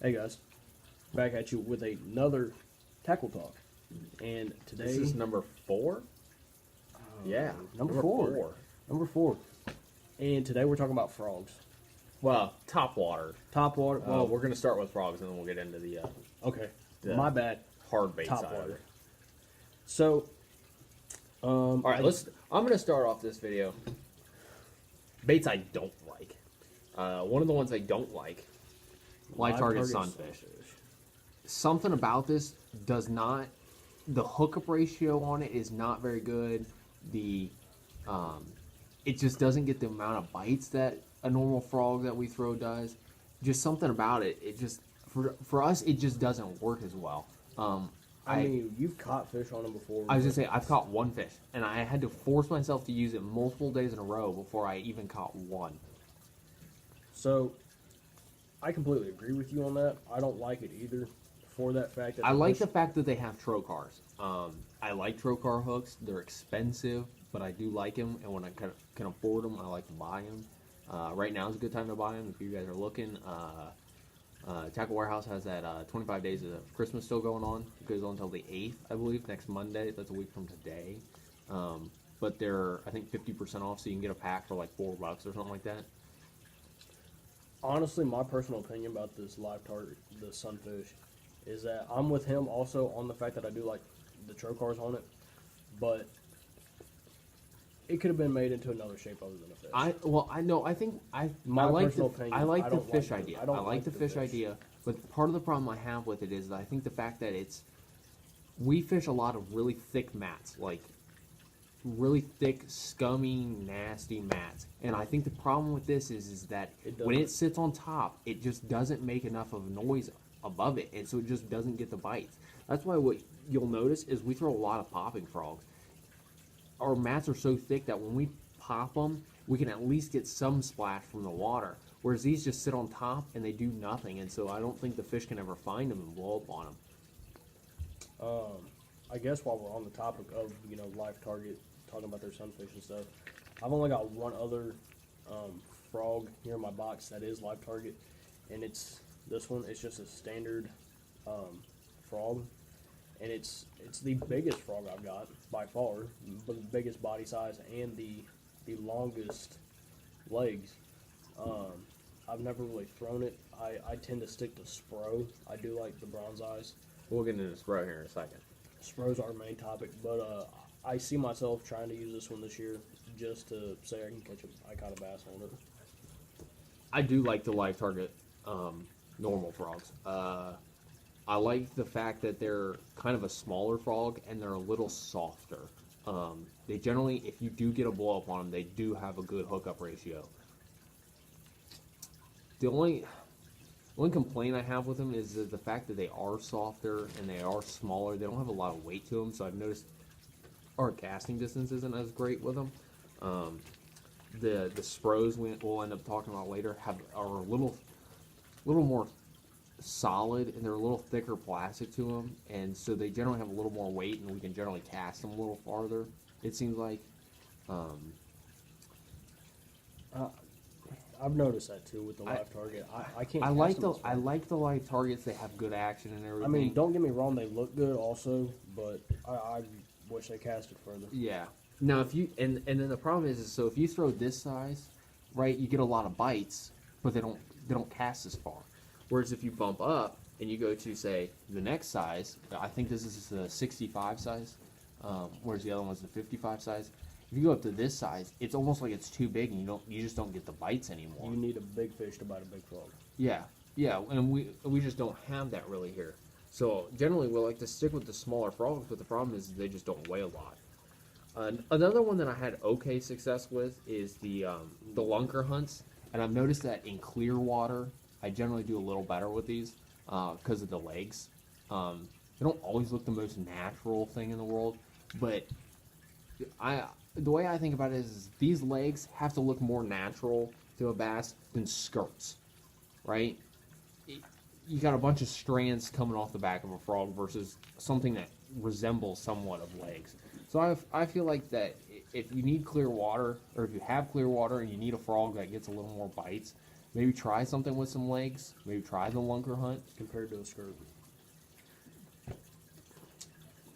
Hey guys, back at you with another tackle talk, and today This is number 4. Yeah, number four. Number 4, and today we're talking about frogs. Well, Topwater. Topwater. Well, We're gonna start with frogs, and then we'll get into the okay. the My bad. hard bait side. of Topwater. it. So, All right, I'm gonna start off this video. Baits I don't like. One of the ones I don't like. Live target sunfish. Something about this does not. The hookup ratio on it is not very good. It just doesn't get the amount of bites that a normal frog that we throw does. Just something about it. It just for us it just doesn't work as well. I mean, you've caught fish on them before. I was gonna say I've caught one fish, and I had to force myself to use it multiple days in a row before I even caught one. So, I completely agree with you on that. I don't like it either. For that fact that I like the fact that they have trocars. I like trocar hooks. They're expensive, but I do like them, and when I can afford them, I like to buy them. Right now is a good time to buy them if you guys are looking. Tackle Warehouse has that 25 days of Christmas still going on. It goes on until the 8th, I believe, next Monday. That's a week from today. But they're, I think, 50% off, so you can get a pack for like $4 or something like that. Honestly, my personal opinion about this live target, the sunfish, is that I'm with him also on the fact that I do like the trocars on it, but it could have been made into another shape other than a fish. I think I My like personal the opinion, I like I the don't fish like the- idea. I don't I like like the the fish fish. idea, but part of the problem I have with it is that I think the fact that we fish a lot of really thick mats, like really thick, scummy, nasty mats. And I think the problem with this is that when it sits on top, it just doesn't make enough of a noise above it, and so it just doesn't get the bites. That's why what you'll notice is we throw a lot of popping frogs. Our mats are so thick that when we pop them, we can at least get some splash from the water. Whereas these just sit on top and they do nothing, and so I don't think the fish can ever find them and blow up on them. I guess while we're on the topic of live target, talking about their sunfish and stuff, I've only got one other frog here in my box that is live target, and it's this one. It's just a standard frog, and it's the biggest frog I've got by far, but the biggest body size and the longest legs. I've never really thrown it. I tend to stick to Spro. I do like the bronze eyes. We'll get into this right here in a second. Spro's our main topic, but I see myself trying to use this one this year just to say I caught a bass on it. I do like the live target normal frogs. I like the fact that they're kind of a smaller frog and they're a little softer. They generally, if you do get a blow up on them, they do have a good hookup ratio. The only complaint I have with them is the fact that they are softer and they are smaller. They don't have a lot of weight to them, so I've noticed our casting distance isn't as great with them. The Spros we'll end up talking about later are a little more solid, and they're a little thicker plastic to them, and so they generally have a little more weight, and we can generally cast them a little farther, it seems like. I've noticed that too with the live target. I can't. I cast like them as far. the live targets. They have good action and everything. I mean, don't get me wrong; they look good also, but I wish they casted further. Yeah. Now, if you and then the problem is so if you throw this size, right, you get a lot of bites, but they don't cast as far. Whereas if you bump up and you go to say the next size, I think this is the 65 size, whereas the other one's the 55 size. If you go up to this size, it's almost like it's too big, and you just don't get the bites anymore. You need a big fish to bite a big frog. Yeah, and we just don't have that really here. So generally, we like to stick with the smaller frogs, but the problem is they just don't weigh a lot. Another one that I had okay success with is the lunker hunts, and I've noticed that in clear water, I generally do a little better with these because of the legs. They don't always look the most natural thing in the world, but the way I think about it is these legs have to look more natural to a bass than skirts, right? You got a bunch of strands coming off the back of a frog versus something that resembles somewhat of legs. So I feel like that if you need clear water, or if you have clear water and you need a frog that gets a little more bites, maybe try something with some legs. Maybe try the lunker hunt. compared to a skirt.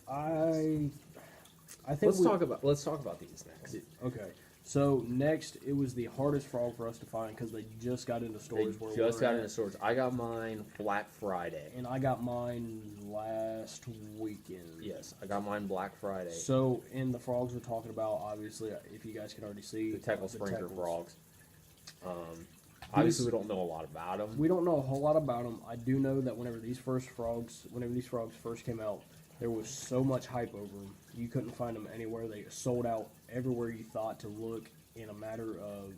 I think Let's talk about these next. okay. So next, it was the hardest frog for us to find because they just got into They stores. just got into stores. I got mine Black Friday. And I got mine last weekend. Yes, I got mine Black Friday. So, in the frogs we're talking about, obviously, if you guys can already see, The Teckle Sprinkler Teckles. frogs. Obviously, we don't know a lot about them. We don't know a whole lot about them. I do know that whenever these frogs first came out, there was so much hype over them. You couldn't find them anywhere. They sold out everywhere you thought to look in a matter of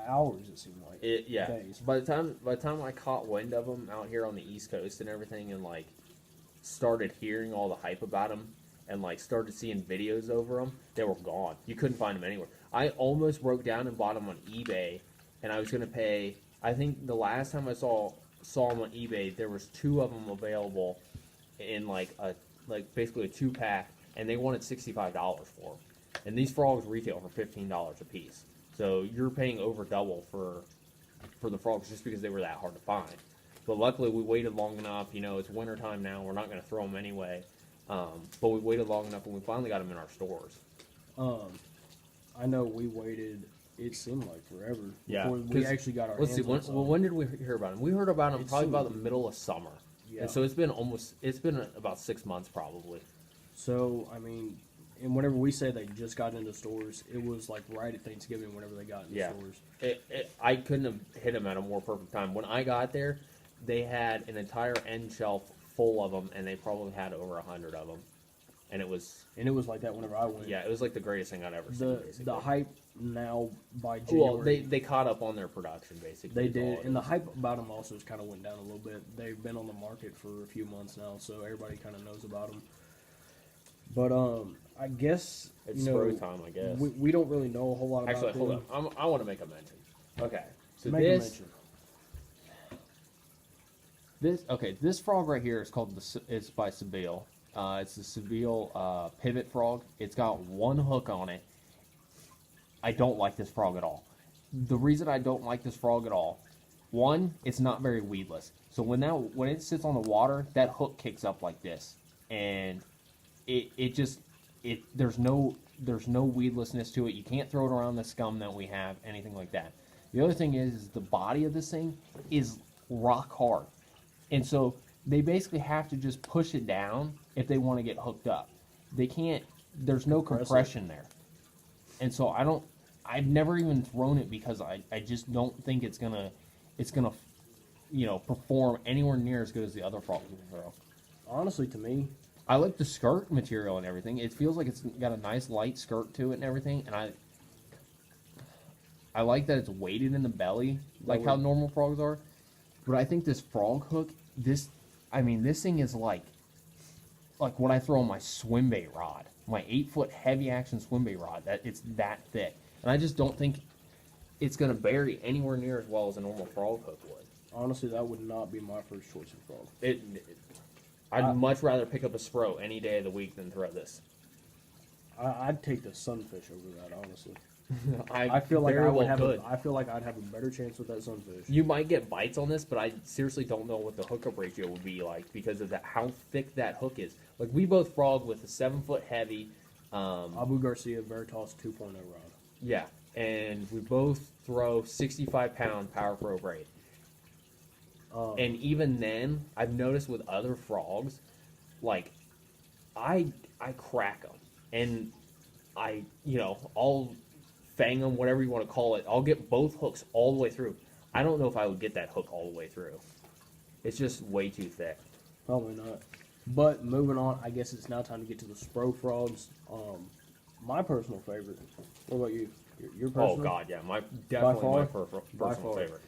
hours. It seemed like days. By the time I caught wind of them out here on the East Coast and everything, and like started hearing all the hype about them, and like started seeing videos over them, they were gone. You couldn't find them anywhere. I almost broke down and bought them on eBay, and I was gonna pay. I think the last time I saw them on eBay, there was 2 of them available in basically a 2-pack, and they wanted $65 for them. And these frogs retail for $15 a piece. So you're paying over double for the frogs just because they were that hard to find. But luckily we waited long enough. You know, it's wintertime now. We're not going to throw them anyway. But we waited long enough, and we finally got them in our stores. I know we waited. It seemed like forever Yeah, before we actually got our Let's hands see. on some. When did we hear about them? We heard about them It's probably soon. about the middle of summer. Yeah. And so it's been about 6 months probably. So, I mean, and whenever we say they just got into stores, it was like right at Thanksgiving whenever they got into Yeah. stores. I couldn't have hit them at a more perfect time. When I got there, they had an entire end shelf full of them, and they probably had over 100 of them. And it was like that whenever I went. it was like the greatest thing I'd ever seen. Basically. The hype now by January. Well, they caught up on their production basically. They is all did, it and the is. hype about them also has kind of went down a little bit. They've been on the market for a few months now, so everybody kind of knows about them. But I guess It's spray time, I guess. we don't really know a whole lot about Actually, them. hold on. I want to make a mention. Okay, so Make a this mention. this frog right here is called it's by Seville. It's the Seville pivot frog. It's got one hook on it. I don't like this frog at all. The reason I don't like this frog at all, one, it's not very weedless. So when it sits on the water, that hook kicks up like this, and there's no weedlessness to it. You can't throw it around the scum that we have, anything like that. The other thing is the body of this thing is rock hard, and so they basically have to just push it down if they want to get hooked up. They can't. There's no compression there, and so I've never even thrown it because I just don't think it's gonna perform anywhere near as good as the other frogs we throw. Honestly, to me, I like the skirt material and everything. It feels like it's got a nice light skirt to it and everything, and I like that it's weighted in the belly, like how normal frogs are. But I think this frog hook, this thing is like what I throw on my swim bait rod, my 8-foot heavy action swim bait rod. That it's that thick, and I just don't think it's gonna bury anywhere near as well as a normal frog hook would. honestly, that would not be my first choice of frog. I'd much rather pick up a Spro any day of the week than throw this. I'd take the sunfish over that, honestly. I I feel like very I would well have. could. I feel like I'd have a better chance with that sunfish. You might get bites on this, but I seriously don't know what the hookup ratio would be like because of how thick that hook is. Like we both frog with a 7-foot heavy, Abu Garcia Veritas 2.0 rod. yeah, and we both throw 65-pound Power Pro braid. And even then, I've noticed with other frogs, like I crack them, and I'll fang them, whatever you want to call it. I'll get both hooks all the way through. I don't know if I would get that hook all the way through. It's just way too thick. Probably not. But moving on, I guess it's now time to get to the Spro frogs. My personal favorite. What about you? Your personal? Oh God, yeah, definitely my By personal far. favorite.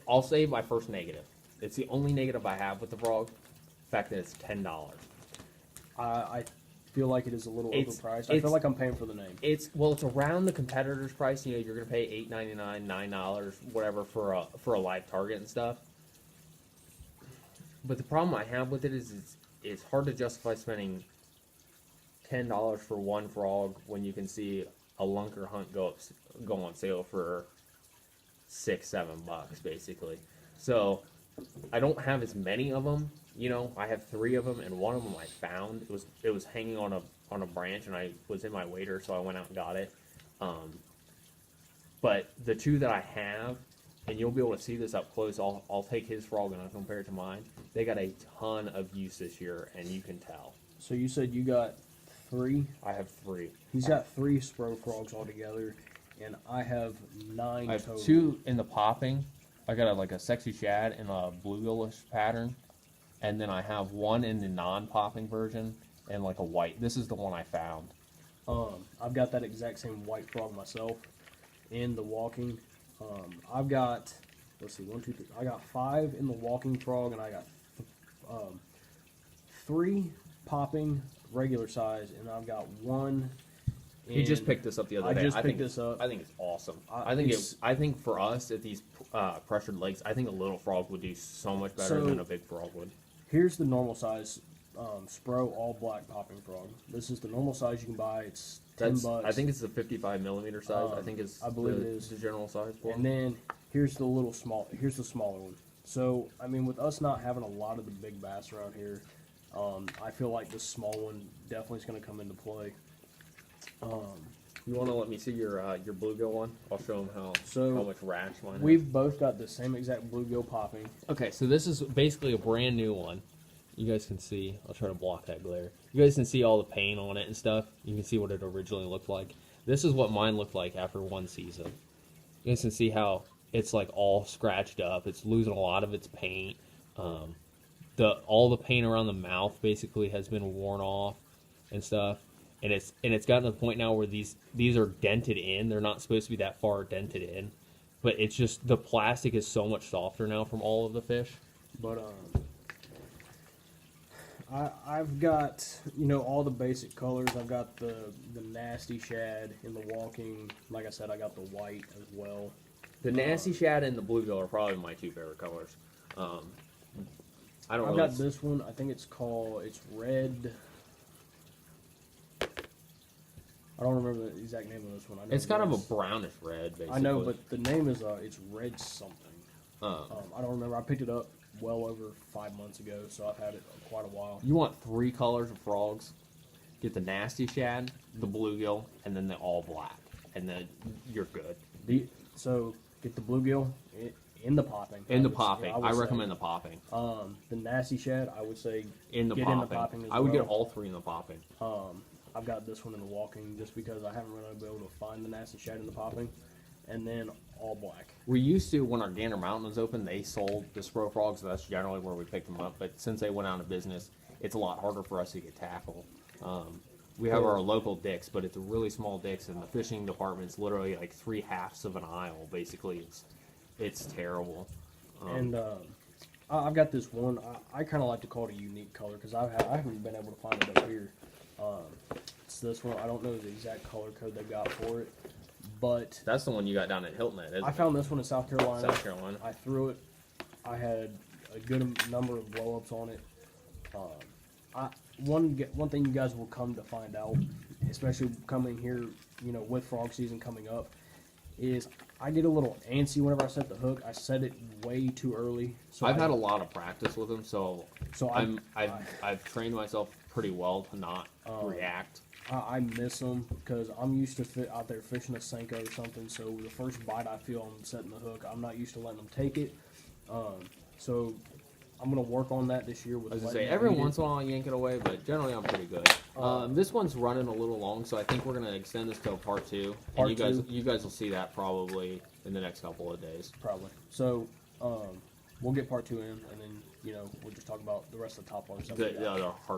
I'll say my first negative. It's the only negative I have with the frog. The fact that it's $10. I feel like it is a little It's- overpriced. I feel like I'm paying for the name. It's around the competitor's price. You're gonna pay $8.99, $9, whatever for a live target and stuff. But the problem I have with it is it's hard to justify spending $10 for one frog when you can see a lunker hunt go on sale for $6-7 basically. So I don't have as many of them. You know, I have 3 of them, and one of them I found. It was hanging on a branch, and I was in my wader, so I went out and got it. But the 2 that I have, and you'll be able to see this up close. I'll take his frog and I'll compare it to mine. They got a ton of use this year, and you can tell. So you said you got 3. I have 3. He's got 3 Spro frogs altogether, and I have 9 I have total. 2 in the popping. I got like a sexy shad in a bluegill-ish pattern, and then I have 1 in the non-popping version and like a white. This is the one I found. I've got that exact same white frog myself in the walking. I've got, let's see, 1, 2, 3. I got 5 in the walking frog, and I got 3 popping regular size, and I've got 1. He just picked this up the other day. I picked this up. I think it's awesome. It's- I think for us at these pressured lakes, I think a little frog would do so much better than a big frog would. Here's the normal size Spro all black popping frog. This is the normal size you can buy. It's $10. I think it's the 55 millimeter size. I think it's I believe it is the general size for And then here's the here's the smaller one. So I mean, with us not having a lot of the big bass around here, I feel like this small one definitely is going to come into play. You want to let me see your bluegill one? I'll show them how much rash mine is. We've both got the same exact bluegill popping. Okay, so this is basically a brand new one. You guys can see. I'll try to block that glare. You guys can see all the paint on it and stuff. You can see what it originally looked like. This is what mine looked like after 1 season. You guys can see how it's like all scratched up. It's losing a lot of its paint. All the paint around the mouth basically has been worn off and stuff. And it's gotten to the point now where these are dented in. They're not supposed to be that far dented in, but it's just the plastic is so much softer now from all of the fish. But I've got, you know, all the basic colors. I've got the nasty shad in the walking. Like I said, I got the white as well. The nasty shad and the bluegill are probably my 2 favorite colors. I don't know. I've got this one. I think it's red. I don't remember the exact name of this one. I know It's kind of a brownish red, basically. I know, but the name is it's red something. I don't remember. I picked it up well over 5 months ago, so I've had it quite a while. You want 3 colors of frogs? Get the nasty shad, the bluegill, and then the all black, and then you're good. So get the bluegill in the popping. I recommend the popping. The nasty shad, I would say In the popping. as I would well. get all 3 in the popping. I've got this one in the walking just because I haven't really been able to find the nasty shad in the popping, and then all black. We used to, when our Gander Mountain was open, they sold the Spro frogs, so that's generally where we picked them up. But since they went out of business, it's a lot harder for us to get tackle. We have our local dicks, but it's a really small dicks, and the fishing department's literally like 3/2 of an aisle. Basically, it's terrible. And I've got this one. I kind of like to call it a unique color because I haven't been able to find it up here. It's this one. I don't know the exact color code they got for it, but That's the one you got down at Hilton Head, isn't I it? found this one in South Carolina. South Carolina. I threw it. I had a good number of blow-ups on it. One thing you guys will come to find out, especially coming here, you know, with frog season coming up, is I get a little antsy whenever I set the hook. I set it way too early. So I've had a lot of practice with them, so So I've trained myself pretty well to not react. I miss them because I'm used to out there fishing a Senko or something. So the first bite I feel I'm setting the hook, I'm not used to letting them take it. So I'm gonna work on that this year. With As I letting say, them every eat it. once in a while I yank it away, but generally I'm pretty good. This one's running a little long, so I think we're gonna extend this to a part 2. Part And two. you guys will see that probably in the next couple of days. Probably. So we'll get part 2 in, and then, you know, we'll just talk about the rest of the top water stuff. The other hard